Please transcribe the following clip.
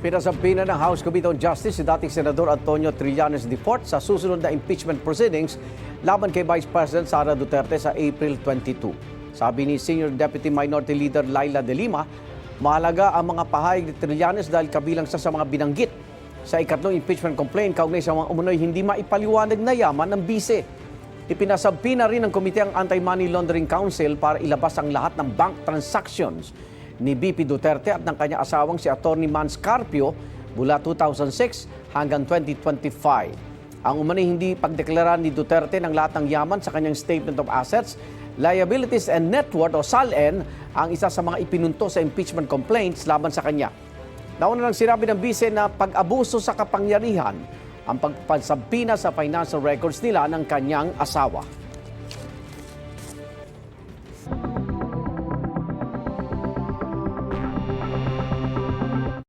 Pinasampina ng House Committee on Justice si dating Senador Antonio Trillanes IV sa susunod na impeachment proceedings laban kay Vice President Sara Duterte sa April 22. Sabi ni Senior Deputy Minority Leader Laila De Lima, mahalaga ang mga pahayag ni Trillanes dahil kabilang sa mga binanggit sa ikatlong impeachment complaint kaugnay sa mga umunoy hindi maipaliwanag na yaman ng bise. Ipinasampina rin ng komite ang Anti-Money Laundering Council para ilabas ang lahat ng bank transactions ni BP Duterte at ng kanyang asawang si Atty. Mans Carpio mula 2006 hanggang 2025. Ang umano'y hindi pagdeklara ni Duterte ng lahat ng yaman sa kanyang Statement of Assets, Liabilities and Net Worth o SALN ang isa sa mga ipinunto sa impeachment complaints laban sa kanya. Nauna nang sinabi ng bise na pag-abuso sa kapangyarihan ang pagpasampina sa financial records nila ng kanyang asawa.